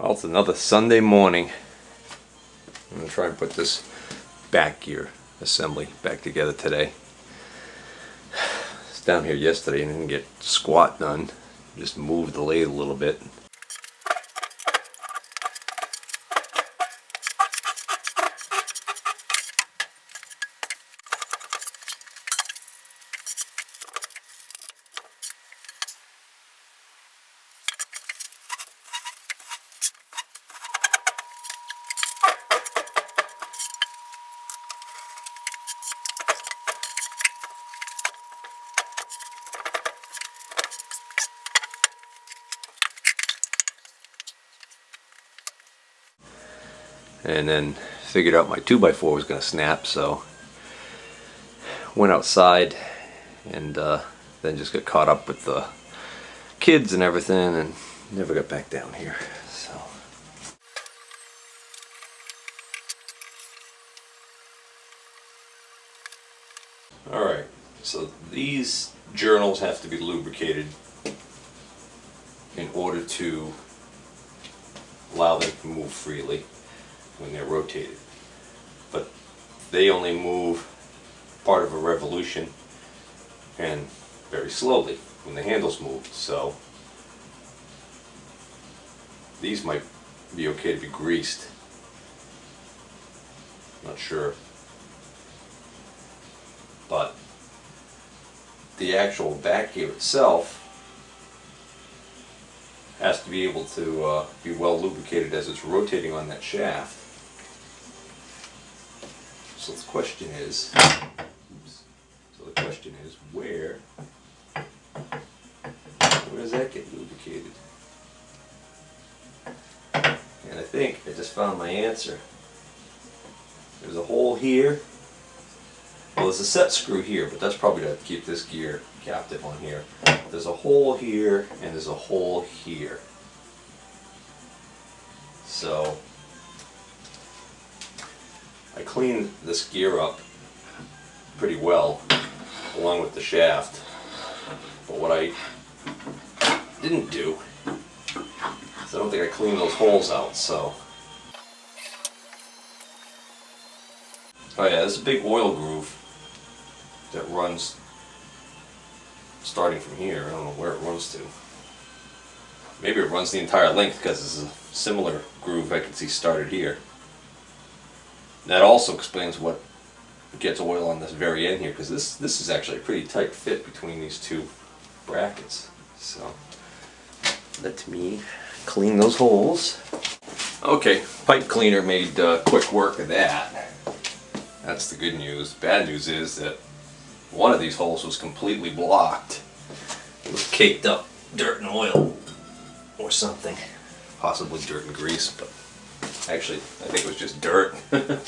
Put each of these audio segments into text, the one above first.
Well, it's another Sunday morning. I'm going to try and put this back gear assembly back together today. I was down here yesterday and didn't get squat done. Just moved the lathe a little bit. And then figured out my 2x4 was going to snap, so went outside and then just got caught up with the kids and everything and never got back down here. So alright, so these journals have to be lubricated in order to allow them to move freely when they're rotated, but they only move part of a revolution and very slowly when the handles move. So these might be okay to be greased, not sure, but the actual back gear itself has to be able to be well lubricated as it's rotating on that shaft. So the question is, where does that get lubricated? And I think I just found my answer. There's a hole here. Well, there's a set screw here, but that's probably to keep this gear captive on here. There's a hole here, and there's a hole here. So I cleaned this gear up pretty well along with the shaft, but what I didn't do is I don't think I cleaned those holes out. So oh yeah, there's a big oil groove that runs starting from here. I don't know where it runs to. Maybe it runs the entire length, because there's a similar groove I can see started here. That also explains what gets oil on this very end here, because this is actually a pretty tight fit between these two brackets. So let me clean those holes. Okay, pipe cleaner made quick work of that. That's the good news. Bad news is that one of these holes was completely blocked. It was caked up dirt and oil or something. Possibly dirt and grease, but actually I think it was just dirt. The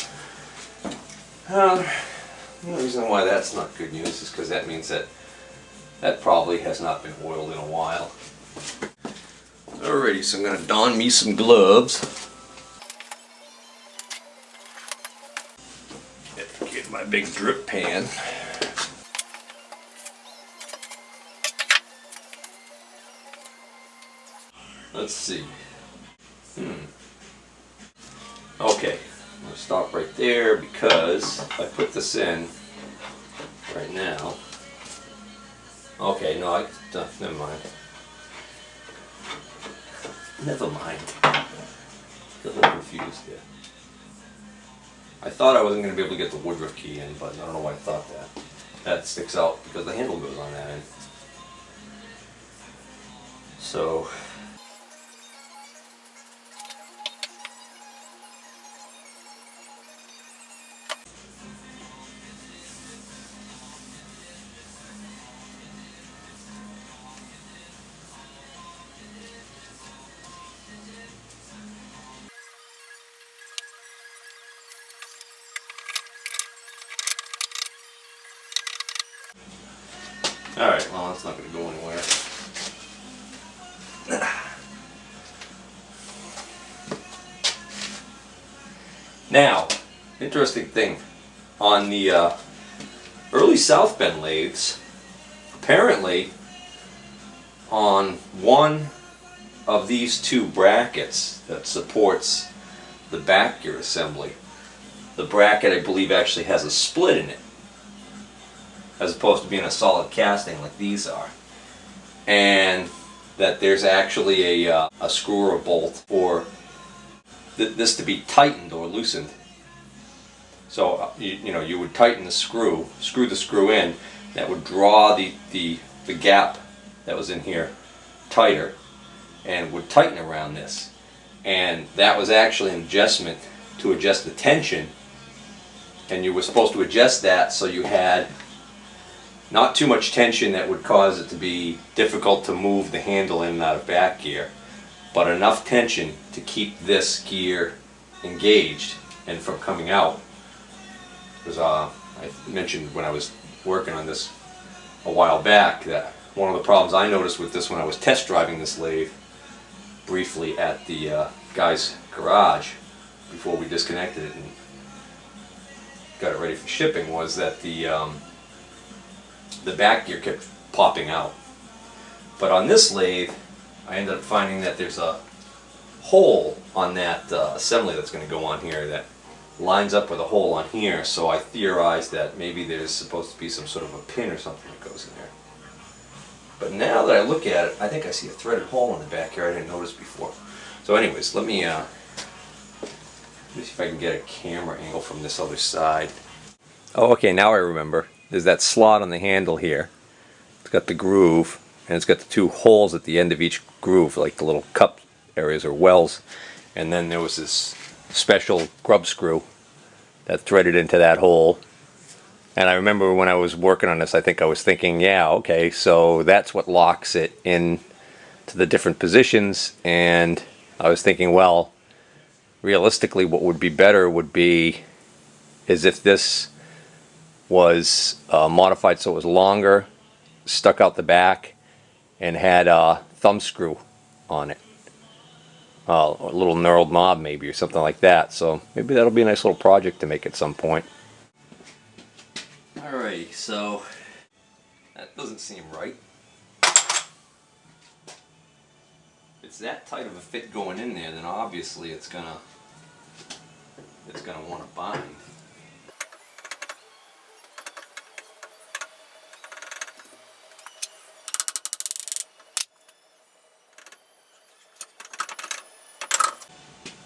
only reason why that's not good news is because that means that probably has not been oiled in a while. Alrighty, so I'm going to don me some gloves. Get my big drip pan. Let's see. Okay, I'm going to stop right there, because if I put this in right now. Okay, no, never mind. Never mind. Got a little confused here. I thought I wasn't going to be able to get the woodruff key in, but I don't know why I thought that. That sticks out because the handle goes on that end. So alright, well, that's not going to go anywhere. Now, interesting thing, on the early South Bend lathes, apparently on one of these two brackets that supports the back gear assembly, the bracket I believe actually has a split in it, as opposed to being a solid casting like these are. And that there's actually a screw or a bolt for this to be tightened or loosened. So you would tighten the screw the screw in, that would draw the gap that was in here tighter and would tighten around this. And that was actually an adjustment to adjust the tension, and you were supposed to adjust that so you had not too much tension that would cause it to be difficult to move the handle in and out of back gear, but enough tension to keep this gear engaged and from coming out. Because I mentioned when I was working on this a while back that one of the problems I noticed with this when I was test driving this lathe briefly at the guy's garage before we disconnected it and got it ready for shipping was that the back gear kept popping out. But on this lathe I ended up finding that there's a hole on that assembly that's going to go on here that lines up with a hole on here, so I theorized that maybe there's supposed to be some sort of a pin or something that goes in there. But now that I look at it, I think I see a threaded hole in the back here I didn't notice before. So anyways, let me see if I can get a camera angle from this other side. Oh, okay, now I remember. There's that slot on the handle here. It's got the groove, and it's got the two holes at the end of each groove, like the little cup areas or wells. And then there was this special grub screw that threaded into that hole. And I remember when I was working on this, I think I was thinking, yeah, okay, so that's what locks it in to the different positions. And I was thinking, well, realistically what would be better would be is if this was modified so it was longer, stuck out the back, and had a thumb screw on it. A little knurled knob maybe or something like that. So maybe that'll be a nice little project to make at some point. Alrighty, so that doesn't seem right. If it's that tight of a fit going in there, then obviously it's gonna want to bind.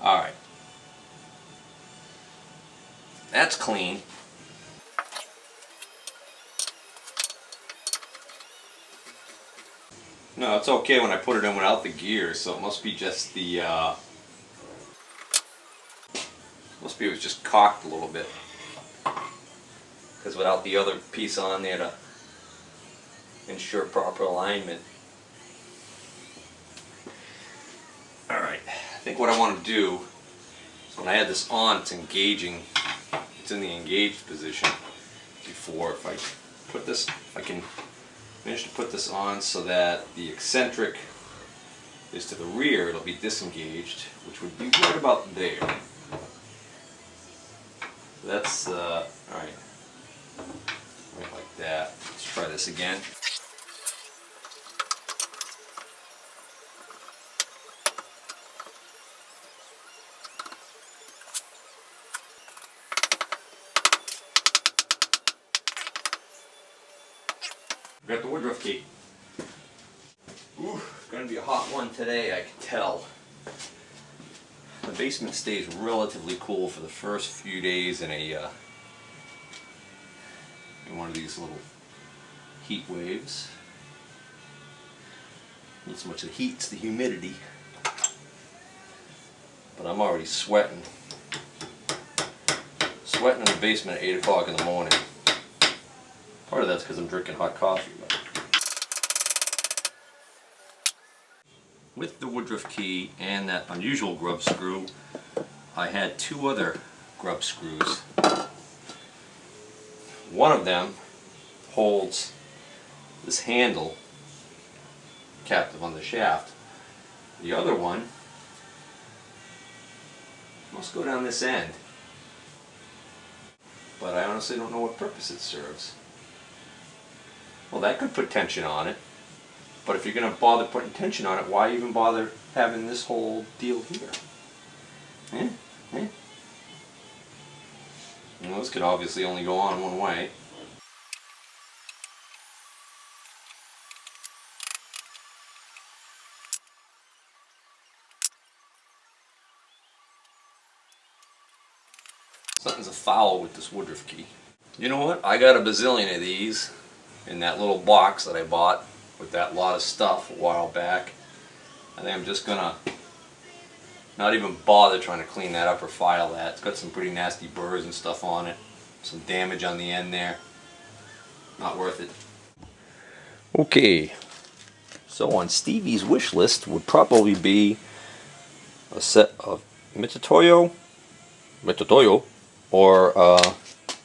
Alright. That's clean. No, it's okay when I put it in without the gear, so it must be just the must be it was just cocked a little bit. Because without the other piece on there to ensure proper alignment. Alright, I think what I want to do is when I had this on, it's engaging, it's in the engaged position before. If I put this, if I can manage to put this on so that the eccentric is to the rear, it'll be disengaged, which would be right about there. That's, alright, right like that. Let's try this again. Got the woodruff key. Ooh, gonna be a hot one today, I can tell. The basement stays relatively cool for the first few days in a in one of these little heat waves. Not so much the heat, it's the humidity. But I'm already sweating. Sweating in the basement at 8 o'clock in the morning. Part of that's because I'm drinking hot coffee. But with the woodruff key and that unusual grub screw, I had two other grub screws. One of them holds this handle captive on the shaft. The other one must go down this end. But I honestly don't know what purpose it serves. Well, that could put tension on it. But if you're going to bother putting tension on it, why even bother having this whole deal here? Eh? Eh? Well, this could obviously only go on one way. Something's afoul with this Woodruff key. You know what? I got a bazillion of these in that little box that I bought with that lot of stuff a while back. I think I'm just gonna not even bother trying to clean that up or file that. It's got some pretty nasty burrs and stuff on it. Some damage on the end there. Not worth it. Okay, so on Stevie's wish list would probably be a set of Mitutoyo or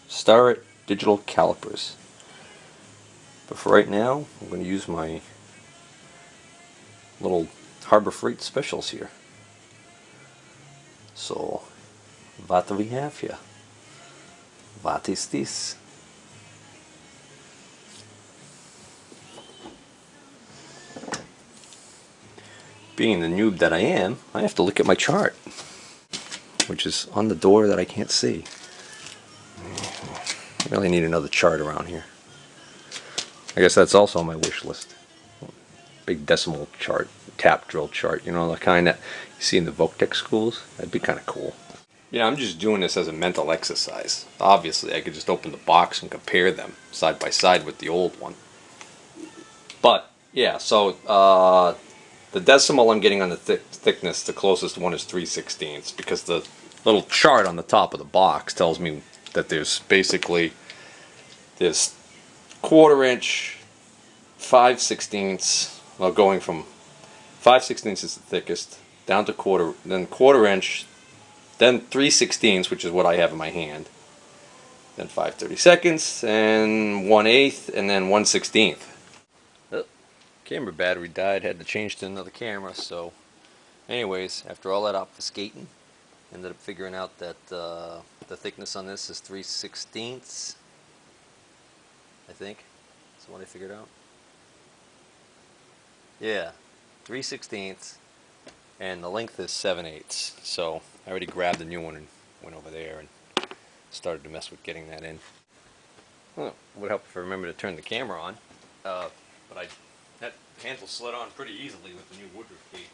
Starrett digital calipers. But for right now, I'm going to use my little Harbor Freight specials here. So, what do we have here? What is this? Being the noob that I am, I have to look at my chart, which is on the door that I can't see. I really need another chart around here. I guess that's also on my wish list. Big decimal chart, tap drill chart, you know, the kind that you see in the Voctec schools. That'd be kind of cool. Yeah, I'm just doing this as a mental exercise. Obviously, I could just open the box and compare them side by side with the old one. But, yeah, so the decimal I'm getting on the thickness, the closest one is 3/16, because the little chart on the top of the box tells me that there's basically this 1/4 inch, 5/16, well, going from 5/16 is the thickest, down to quarter, then 1/4 inch, then 3/16, which is what I have in my hand, then 5/32, and 1/8, and then 1/16. Oh, camera battery died, had to change to another camera. So anyways, after all that obfuscating, ended up figuring out that the thickness on this is 3/16, I think. That's what I figured out. Yeah, 3/16, and the length is 7/8. So I already grabbed a new one and went over there and started to mess with getting that in. Well, it would help if I remember to turn the camera on, but that handle slid on pretty easily with the new Woodruff key.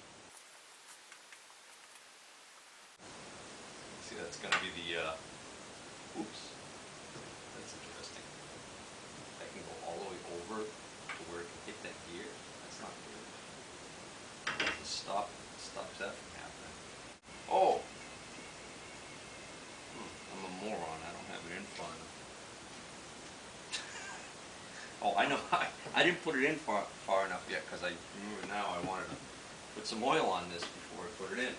See, that's going to be the, oops, that's interesting. I can go all the way over to where it can hit that gear. That's not good. Stops that from happening. Oh! I'm a moron. I don't have it in far enough. Oh, I know. I didn't put it in far enough yet, because I remember now I wanted to put some oil on this before I put it in.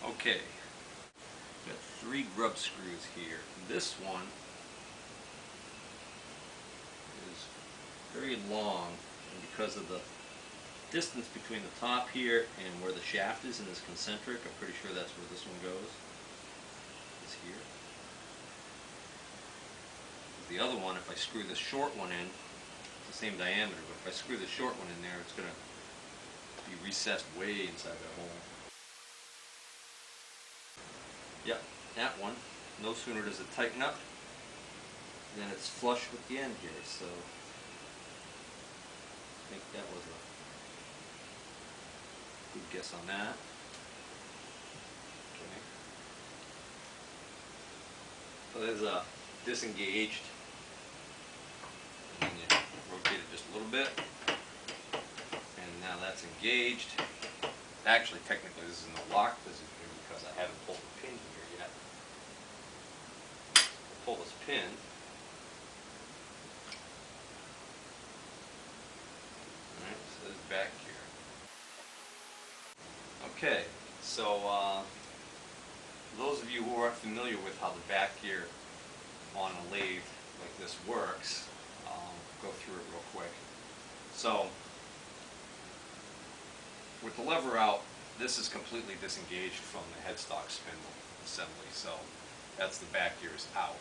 Okay, got 3 grub screws here. This one is very long, and because of the distance between the top here and where the shaft is in this concentric, I'm pretty sure that's where this one goes. It's here. The other one, if I screw this short one in, it's the same diameter, but if I screw the short one in there, it's going to be recessed way inside that hole. Yep, that one. No sooner does it tighten up than it's flush with the end here, so I think that was a good guess on that. Okay. So there's a disengaged, and then you rotate it just a little bit, and now that's engaged. Actually, technically this is in the lock position because I haven't pulled the pin here yet. I'll pull this pin. Alright, so this is back here. Okay, so those of you who aren't familiar with how the back gear on a lathe like this works, I'll go through it real quick. So, with the lever out, this is completely disengaged from the headstock spindle. assembly. So that's the back gear is out.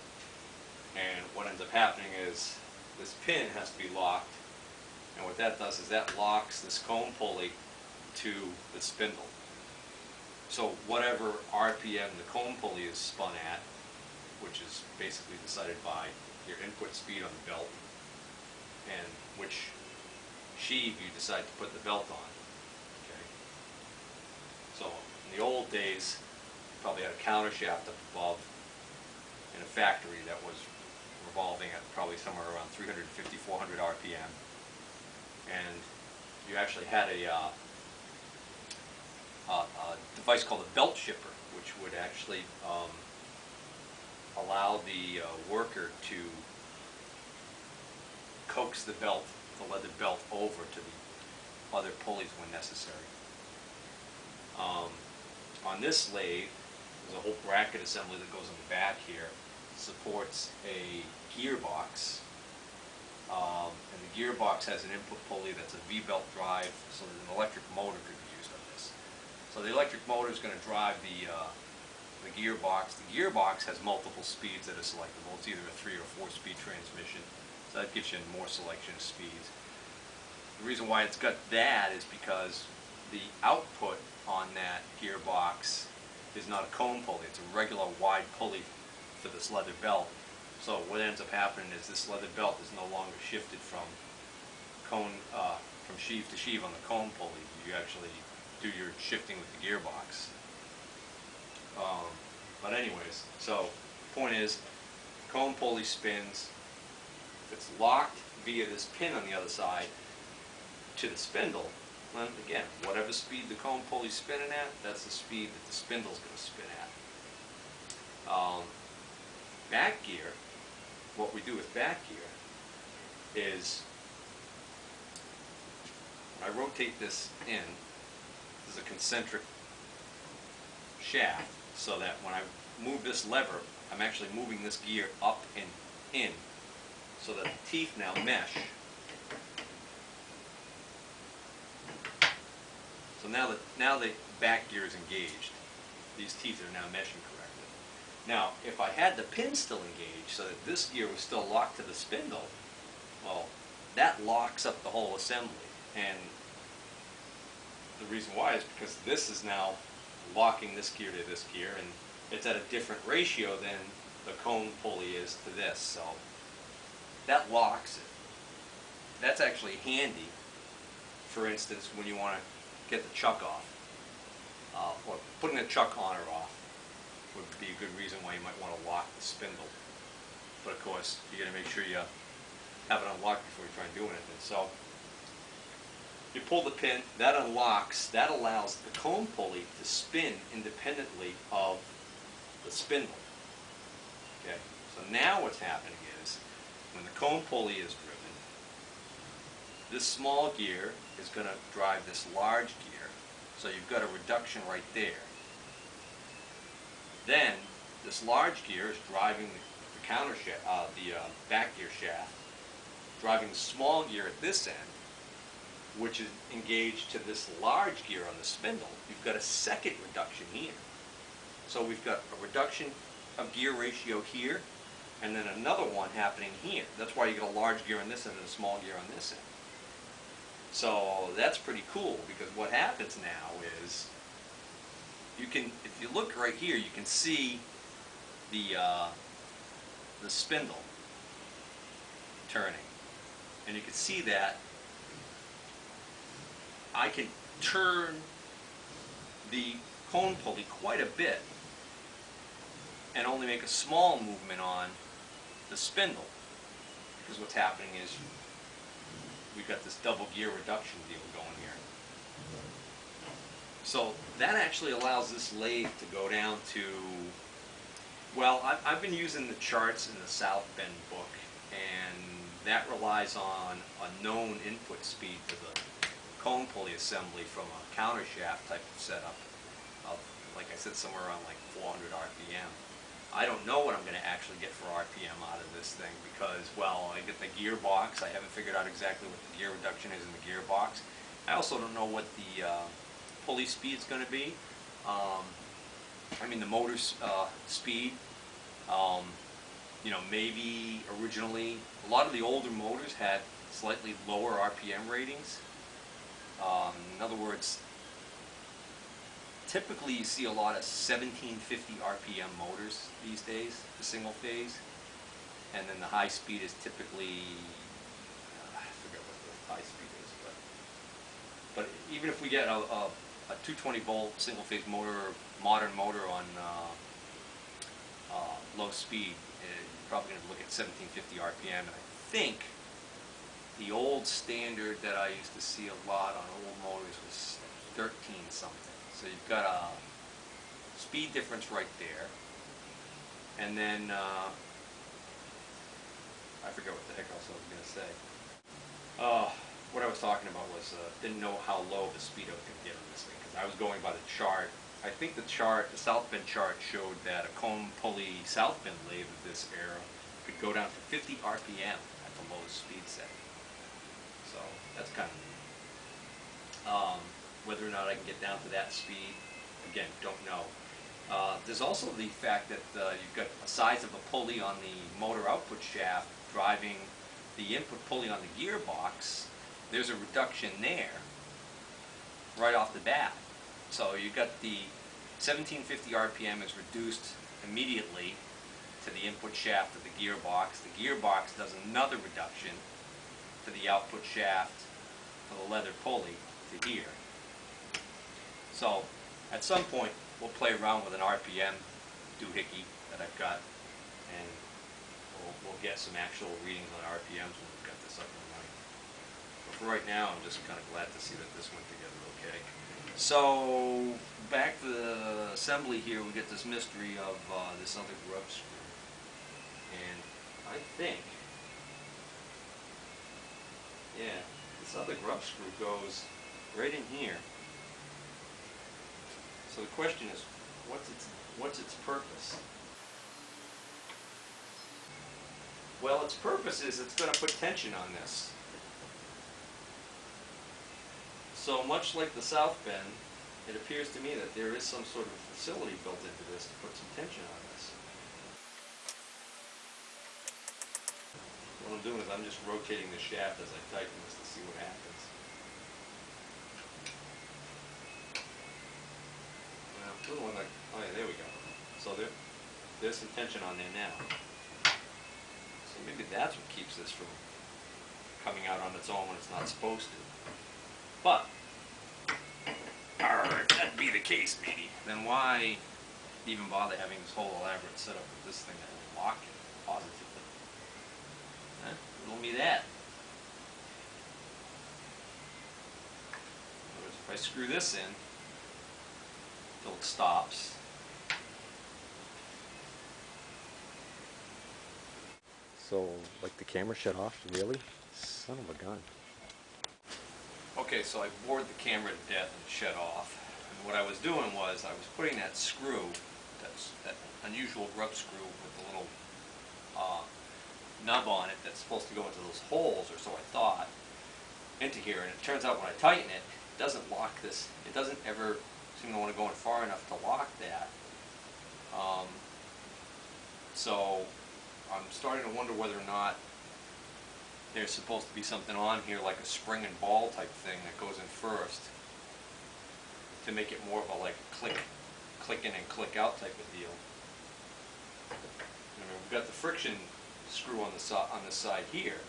And what ends up happening is this pin has to be locked, and what that does is that locks this cone pulley to the spindle. So whatever RPM the cone pulley is spun at, which is basically decided by your input speed on the belt and which sheave you decide to put the belt on. Okay. So in the old days, you probably had a counter shaft up above in a factory that was revolving at probably somewhere around 350, 400 RPM, and you actually had a device called a belt shipper, which would actually allow the worker to coax the belt, the leather belt, over to the other pulleys when necessary. On this lathe, there's a whole bracket assembly that goes in the back here. Supports a gearbox, and the gearbox has an input pulley that's a V-belt drive, so that an electric motor could be used on this. So the electric motor is going to drive the gearbox. The gearbox has multiple speeds that are selectable. It's either a 3 or 4 speed transmission, so that gives you more selection of speeds. The reason why it's got that is because the output on that gearbox is not a cone pulley, it's a regular wide pulley for this leather belt. So what ends up happening is this leather belt is no longer shifted from sheave to sheave on the cone pulley. You actually do your shifting with the gearbox. But anyways, so the point is, cone pulley spins. If it's locked via this pin on the other side to the spindle, then again, whatever speed the cone pulley's spinning at, that's the speed that the spindle's going to spin at. Back gear, what we do with back gear is, when I rotate this in, this is a concentric shaft, so that when I move this lever, I'm actually moving this gear up and in, so that the teeth now mesh. So now the back gear is engaged. These teeth are now meshing correctly. Now, if I had the pin still engaged, so that this gear was still locked to the spindle, well, that locks up the whole assembly. And the reason why is because this is now locking this gear to this gear, and it's at a different ratio than the cone pulley is to this. So that locks it. That's actually handy, for instance, when you want to get the chuck off, or putting the chuck on or off would be a good reason why you might want to lock the spindle. But of course, you got to make sure you have it unlocked before you try and do anything. So you pull the pin, that unlocks, that allows the cone pulley to spin independently of the spindle. Okay, so now what's happening is, when the cone pulley is driven, this small gear is going to drive this large gear, so you've got a reduction right there. Then this large gear is driving the counter shaft, the back gear shaft, driving the small gear at this end, which is engaged to this large gear on the spindle. You've got a second reduction here. So we've got a reduction of gear ratio here, and then another one happening here. That's why you get a large gear on this end and a small gear on this end. So that's pretty cool, because what happens now is, you can, if you look right here, you can see the spindle turning, and you can see that I can turn the cone pulley quite a bit and only make a small movement on the spindle, because what's happening is we've got this double gear reduction deal going here. So that actually allows this lathe to go down to, well, I've been using the charts in the South Bend book, and that relies on a known input speed to the cone pulley assembly from a counter shaft type of setup of, like I said, somewhere around like 400 RPM. I don't know what I'm going to actually get for RPM out of this thing, because, well, I get the gearbox. I haven't figured out exactly what the gear reduction is in the gearbox. I also don't know what the pulley speed is going to be. I mean, the motor's speed. Um, you know, maybe originally a lot of the older motors had slightly lower RPM ratings. In other words, typically you see a lot of 1750 RPM motors these days, the single phase, and then the high speed is typically, I forget what the high speed is, but even if we get a 220 volt single phase motor, modern motor on low speed, you're probably going to look at 1750 RPM, and I think the old standard that I used to see a lot on old motors was 13 something. So you've got a speed difference right there. And then, I forget what the heck else I was going to say. What I was talking about was, didn't know how low the speed I was going to get on this thing, because I was going by the chart. I think the chart, the south bend chart, showed that a cone pulley south bend lathe of this era could go down to 50 RPM at the lowest speed setting. So that's kind of neat. Whether or not I can get down to that speed, again, don't know. There's also the fact that you've got a size of a pulley on the motor output shaft driving the input pulley on the gearbox. There's a reduction there right off the bat. So you've got the 1750 RPM is reduced immediately to the input shaft of the gearbox. The gearbox does another reduction to the output shaft of the leather pulley to here. So at some point we'll play around with an RPM doohickey that I've got, and we'll get some actual readings on RPMs when we've got this up and running. But for right now, I'm just kind of glad to see that this went together okay. So back to the assembly here, we get this mystery of this other grub screw, and I think, yeah, this other grub screw goes right in here. So the question is, what's its purpose? Well, its purpose is it's going to put tension on this. So much like the south bend, it appears to me that there is some sort of facility built into this to put some tension on this. What I'm doing is I'm just rotating the shaft as I tighten this to see what happens. Well, like, oh yeah, there we go. So there's some tension on there now. So maybe that's what keeps this from coming out on its own when it's not supposed to. But, if that be the case, maybe, then why even bother having this whole elaborate setup with this thing that will lock it positively? Huh? Riddle me that. If I screw this in till it stops, So, like the camera shut off? Really? Son of a gun. okay, so I bored the camera to death and it shut off. And what I was doing was I was putting that screw, that unusual grub screw with the little nub on it that's supposed to go into those holes, or so I thought, into here. And it turns out when I tighten it, it doesn't lock this. It doesn't ever seem to want to go in far enough to lock that. So I'm starting to wonder whether or not there's supposed to be something on here like a spring and ball type thing that goes in first to make it more of a like click in and click out type of deal. And we've got the friction screw on the side here.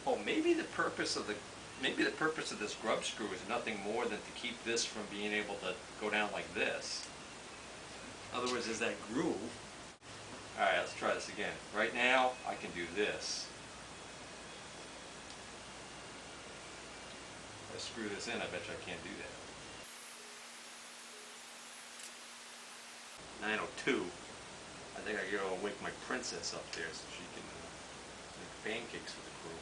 Oh, maybe the purpose of this grub screw is nothing more than to keep this from being able to go down like this. In other words, there's that groove. Alright, let's try this again. Right now, I can do this. If I screw this in, I bet you I can't do that. 902. I think I gotta wake my princess up there so she can make pancakes for the crew.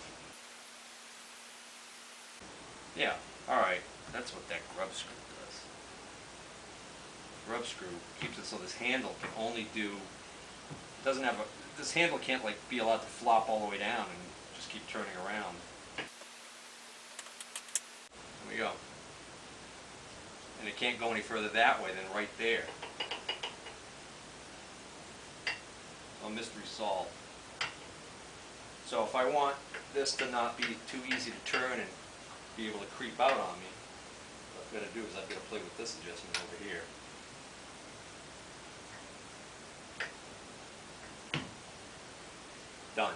Yeah, alright, that's what that grub screw does. Grub screw keeps it so this handle can only do, doesn't have a, this handle can't like be allowed to flop all the way down and just keep turning around. There we go. And it can't go any further that way than right there. So mystery solved. So if I want this to not be too easy to turn and be able to creep out on me, what I've got to do is I've got to play with this adjustment over here. Done.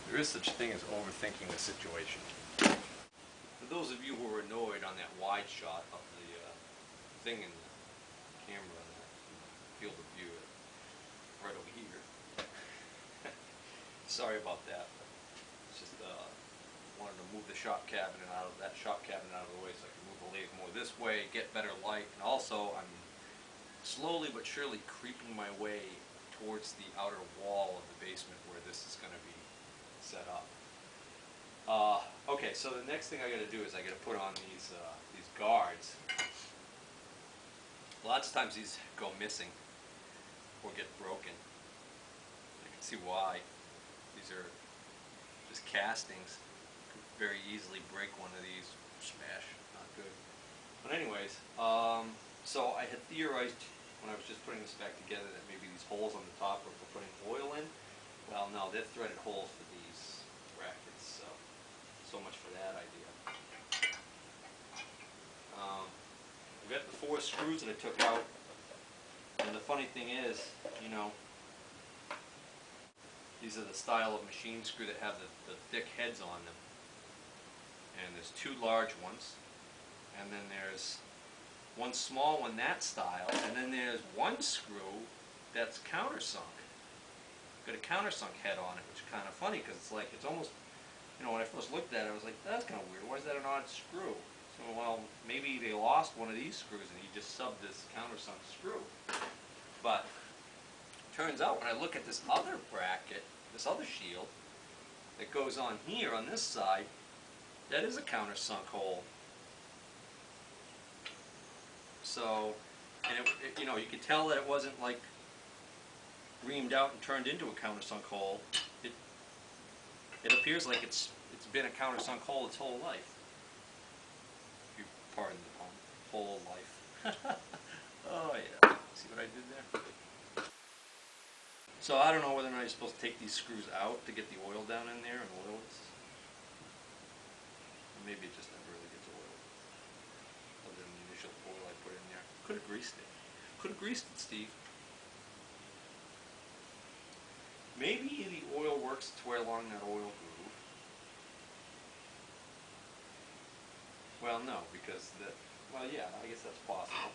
There is such a thing as overthinking the situation. For those of you who were annoyed on that wide shot of the thing in the camera, the field of view right over here. Sorry about that. It's just wanted to move the shop cabinet out of that shop cabinet out of the way so I can move the lathe more this way, get better light, and also I'm slowly but surely creeping my way towards the outer wall of the basement where this is going to be set up. Okay, so the next thing I got to do is I got to put on these guards. Lots of times these go missing or get broken. You can see why. These are just castings. Could very easily break one of these. Smash. Not good. But anyways, so I had theorized when I was just putting this back together that maybe these holes on the top are for putting oil in. Well, no, they're threaded holes for these brackets, so much for that idea. I've got the 4 screws that I took out, and the funny thing is, you know, these are the style of machine screw that have the thick heads on them. And there's 2 large ones, and then there's one small one, that style, and then there's one screw that's countersunk. Got a countersunk head on it, which is kind of funny because it's like, it's almost, you know, when I first looked at it, I was like, that's kind of weird. Why is that an odd screw? So, well, maybe they lost one of these screws and he just subbed this countersunk screw. But turns out when I look at this other bracket, this other shield that goes on here on this side, that is a countersunk hole. So, and it, you know, you could tell that it wasn't like reamed out and turned into a countersunk hole. It appears like it's been a countersunk hole its whole life. If you pardon the pun, whole life. Oh yeah, see what I did there? So I don't know whether or not you're supposed to take these screws out to get the oil down in there and oil it. Or maybe it just never really gets oiled. Other than the initial oil I put in there. Could have greased it. Could have greased it, Steve. Maybe the oil works its way along that oil groove. Well, no, because well, yeah, I guess that's possible.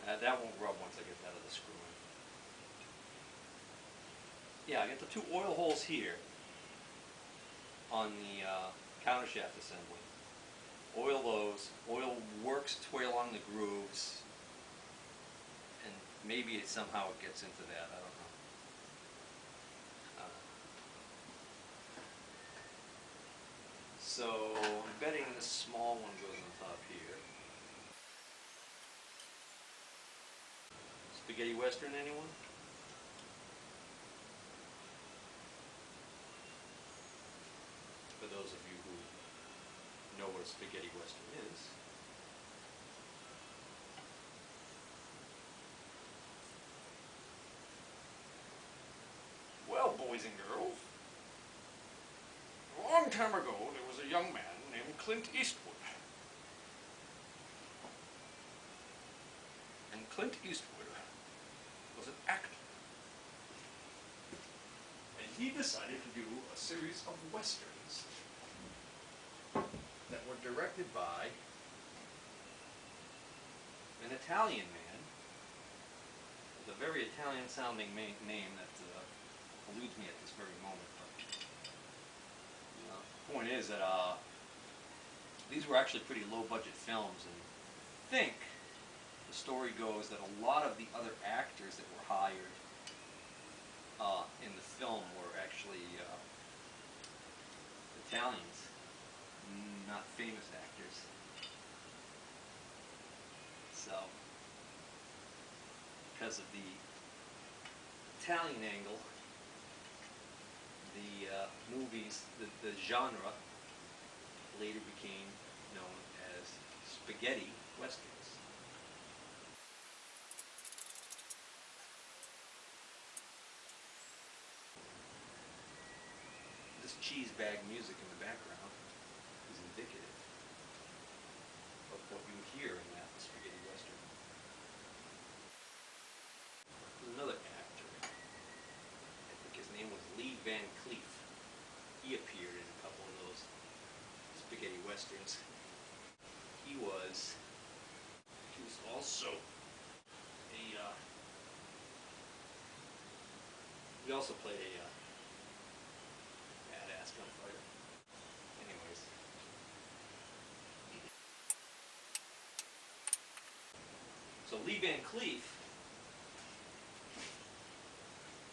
That won't rub once I get that out of the screw in. Yeah, I got the 2 oil holes here on the countershaft assembly. Oil those. Oil works its way along the grooves, and maybe somehow it gets into that. I don't know. So I'm betting this small one goes on top here. Spaghetti Western, anyone? For those of you who know what a spaghetti Western is. Well, boys and girls, a long time ago there was a young man named Clint Eastwood. And Clint Eastwood was an actor. And he decided to do a series of westerns that were directed by an Italian man with a very Italian sounding name that eludes me at this very moment. But the point is that these were actually pretty low budget films, and I think the story goes that a lot of the other actors that were hired in the film were actually Italians, not famous actors. So, because of the Italian angle, the movies, the genre later became known as spaghetti westerns. This cheese bag music in the background is indicative of what you would hear in that spaghetti western. There's another actor. I think his name was Van Cleef. He appeared in a couple of those spaghetti westerns. He was also he also played a badass gunfighter. Anyways, so Van Cleef,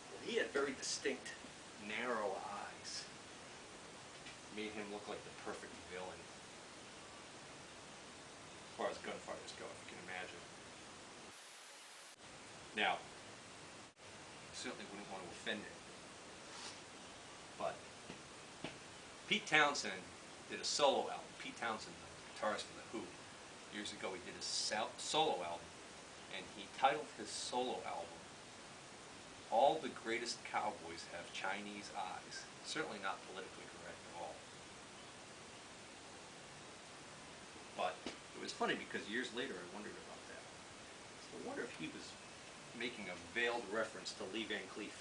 well, he had very distinct, narrow eyes. Made him look like the perfect villain as far as gunfighters go, if you can imagine. Now, I certainly wouldn't want to offend him, but Pete Townshend did a solo album. Pete Townshend, the guitarist for The Who, years ago he did a solo album, and he titled his solo album, "All the Greatest Cowboys Have Chinese Eyes." Certainly not politically correct at all. But it was funny because years later I wondered about that. So I wonder if he was making a veiled reference to Van Cleef.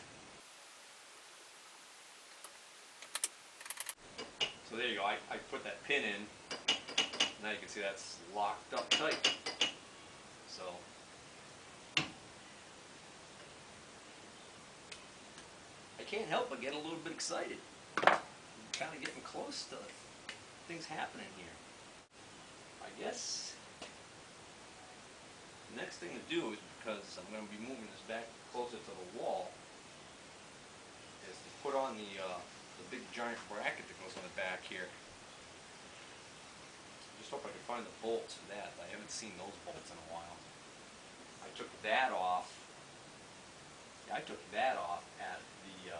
So there you go, I put that pin in. Now you can see that's locked up tight. So I can't help but get a little bit excited. I'm kind of getting close to things happening here. I guess the next thing to do is, because I'm going to be moving this back closer to the wall, is to put on the big giant bracket that goes on the back here. Just hope I can find the bolts for that. I haven't seen those bolts in a while. I took that off. Yeah, I took that off at the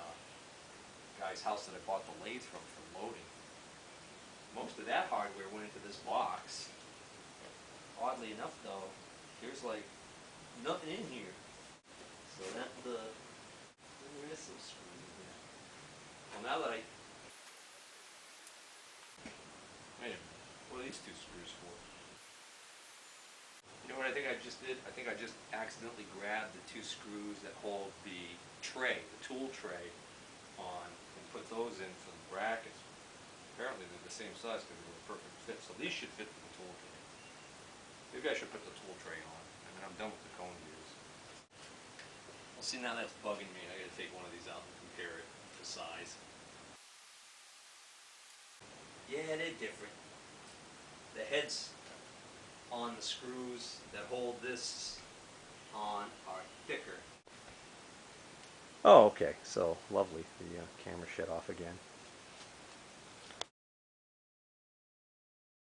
guy's house that I bought the lathe from for loading. Most of that hardware went into this box. Oddly enough, though, there's like nothing in here. So that there is some screws in there. Well, now that wait a minute, what are these two screws for? You know what I think I just did? I think I just accidentally grabbed the two screws that hold the tray, the tool tray, on, and put those in for the brackets. Apparently they're the same size because they're a perfect fit, so these should fit for the tool tray. Maybe I should put the tool tray on, and then I'm done with the cone gears. Well, see, now that's bugging me. I gotta take one of these out and compare it to size. Yeah, they're different. The heads on the screws that hold this on are thicker. Oh, okay. So lovely. The camera shut off again.